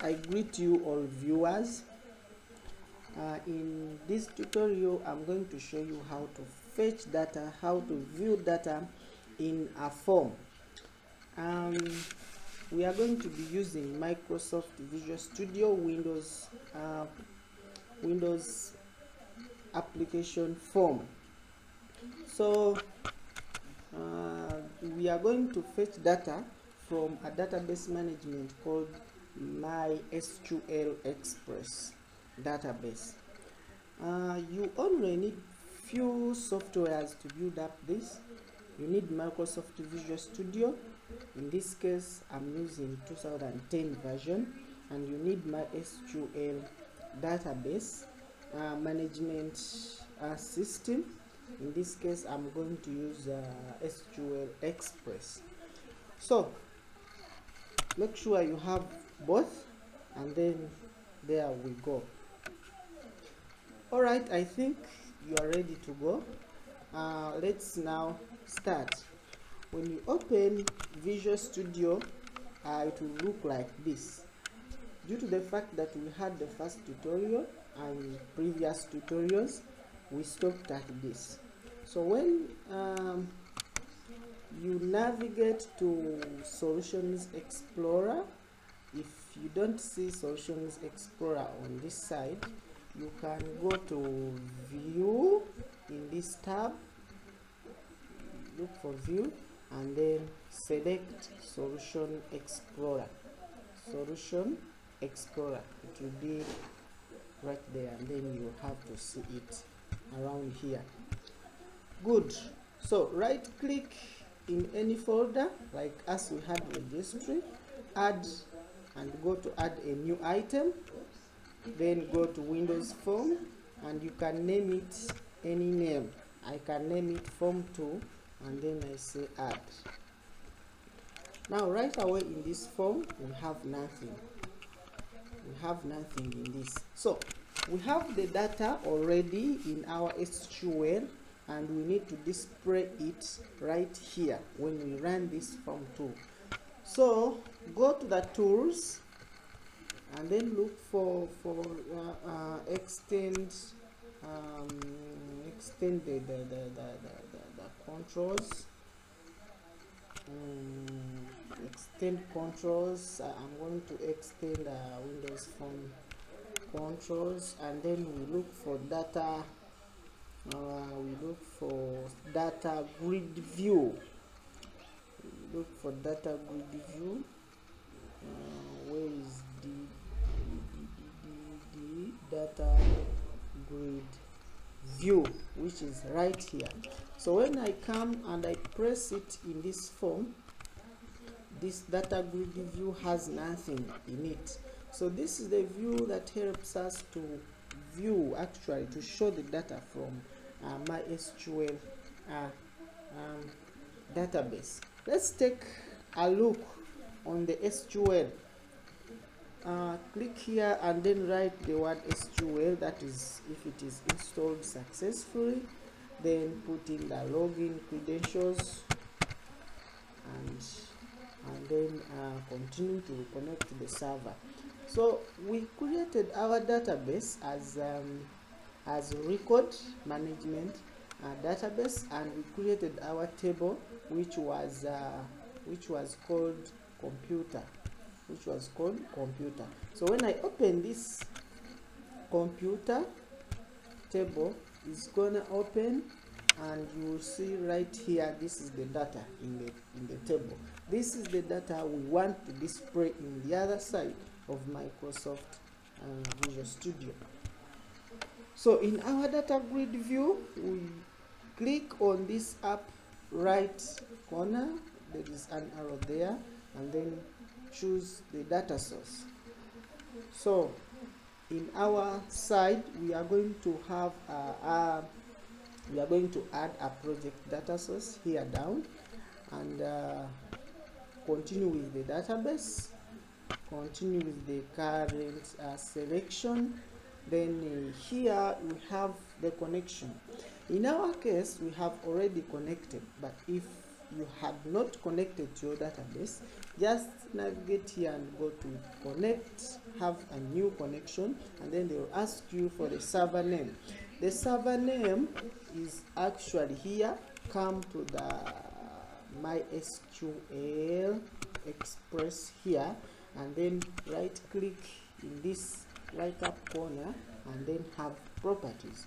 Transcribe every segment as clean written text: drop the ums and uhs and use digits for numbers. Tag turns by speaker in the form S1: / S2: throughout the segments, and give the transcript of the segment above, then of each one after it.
S1: I greet you all viewers. In this tutorial, I'm going to show you how to fetch data, how to view data in a form. We are going to be using Microsoft Visual Studio Windows application form. So we are going to fetch data from a database management called SQLExpres database. You only need few softwares to build up this. You need Microsoft Visual Studio. In this case, I'm using 2010 version, and you need my SQL database management system. In this case, I'm going to use SQLExpres. So make sure you have both, and then there we go. Alright, I think you are ready to go. Let's now start. When you open Visual Studio, it will look like this. Due to the fact that we had the first tutorial and previous tutorials, we stopped at this. So when you navigate to Solutions Explorer, if you don't see Solutions Explorer on this side, you can go to View in this tab, look for View, and then select Solution Explorer. Solution Explorer, it will be right there, and then you have to see it around here. Good. So right click in any folder, like as we had registry, add, and go to add a new item, then go to Windows Form, and you can name it any name. I can name it Form 2, and then I say add. Now right away in this form we have nothing. We have nothing in this. So we have the data already in our SQL, and we need to display it right here when we run this form 2. So go to the tools and then look for extend the controls. Extend controls. I'm going to extend Windows Form controls, and then we look for data. We look for DataGrid View. Look for DataGrid View. Where is the DataGrid View, which is right here. So when I come and I press it in this form, this DataGrid View has nothing in it. So this is the view that helps us to view, actually to show the data from my SQL database. Let's take a look on the SQL. Click here and then write the word SQL, that is if it is installed successfully. Then put in the login credentials, and then continue to connect to the server. So we created our database as record management database, and we created our table which was called computer. So when I open this computer table, it's gonna open, and you will see right here, this is the data in the table. This is the data we want to display in the other side of Microsoft Visual Studio. So in our DataGrid view, we click on this up right corner, there is an arrow there, and then choose the data source. So in our side, we are going to have we are going to add a project data source here down, and continue with the database, continue with the current selection. Then here we have the connection. In our case, we have already connected, but if you had not connected to your database, just navigate here and go to connect, have a new connection, and then they will ask you for the server name. The server name is actually here. Come to the SQLExpres here, and then right click in this right up corner and then have properties.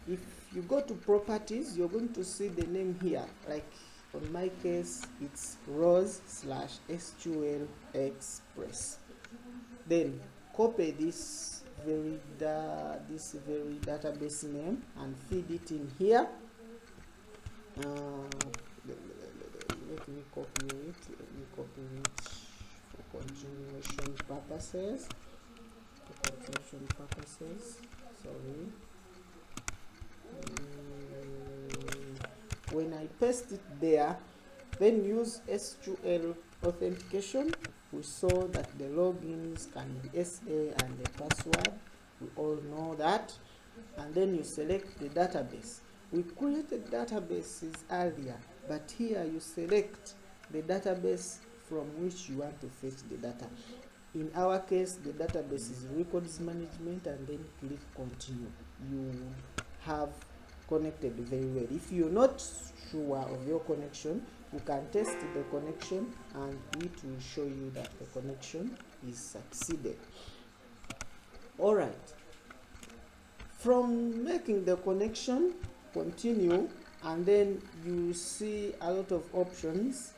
S1: If you go to properties, you're going to see the name here, like on my case it's rows/SQLExpress. Then copy this very database name and feed it in here. Let me copy it for continuation purposes. Sorry. When I paste it there, then use SQL authentication. We saw that the logins can be SA and the password. We all know that. And then you select the database. We created databases earlier, but here you select the database from which you want to fetch the data. In our case, the database is records management, and then click continue. You have connected very well. If you're not sure of your connection, you can test the connection and it will show you that the connection is succeeded. Alright, from making the connection, continue, and then you see a lot of options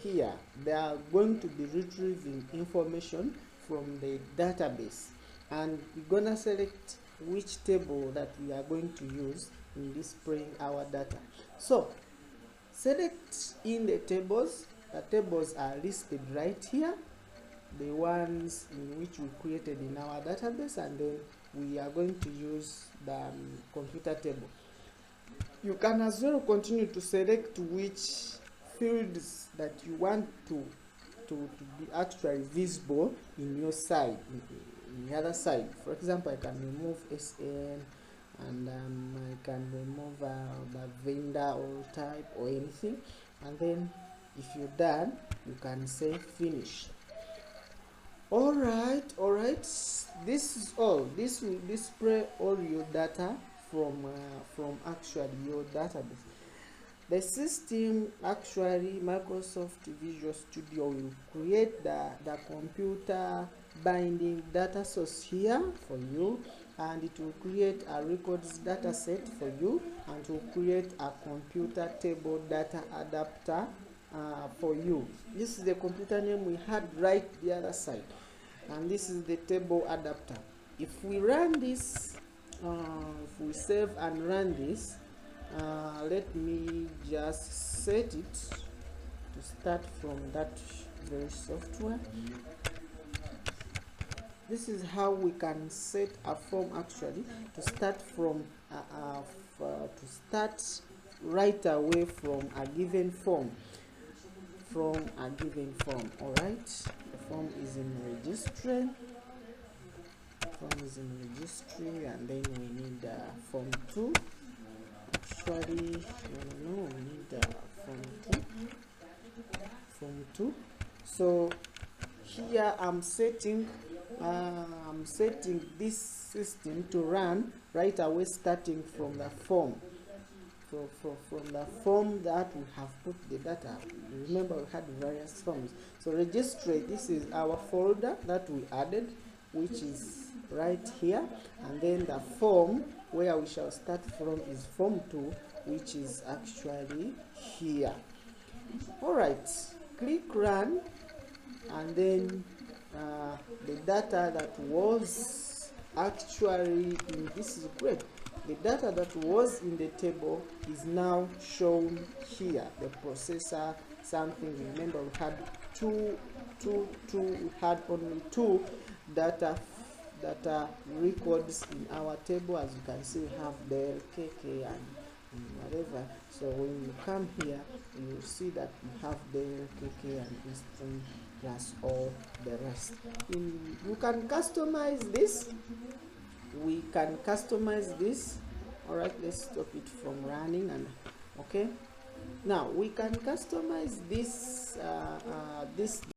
S1: here. They are going to be retrieving information from the database, and we're gonna select which table that we are going to use in displaying our data. So select in the tables. The tables are listed right here, the ones in which we created in our database, and then we are going to use the computer table. You can as well continue to select which fields that you want to be actually visible in your side, in the other side. For example, I can remove SN, and I can remove the vendor or type or anything, and then if you're done, you can say finish. Alright, this is all. This will display all your data from actually your database. The system, actually Microsoft Visual Studio, will create the computer binding data source here for you, and it will create a records data set for you, and it will create a computer table data adapter for you. This is the computer name we had right the other side, and this is the table adapter. If we run this, if we save and run this, let me just set it to start from that very software. This is how we can set a form actually to start from to start right away from a given form. All right, the form is in registry. And then we need form 2. Actually, we need form 2. So here I'm setting this system to run right away, starting from the form. From the form that we have put the data. Remember, we had various forms. So registry, this is our folder that we added, which is right here, and then the form where we shall start from is form 2, which is actually here. Alright, click run, and then the data that was actually in this is great. The data that was in the table is now shown here. The processor, something. Remember, we had we had only 2 data records in our table. As you can see, we have the KK and whatever. So when you come here, you will see that we have the KK and Eastern plus all the rest. You can customize this. We can customize this. Alright, let's stop it from running, and okay, Now we can customize this this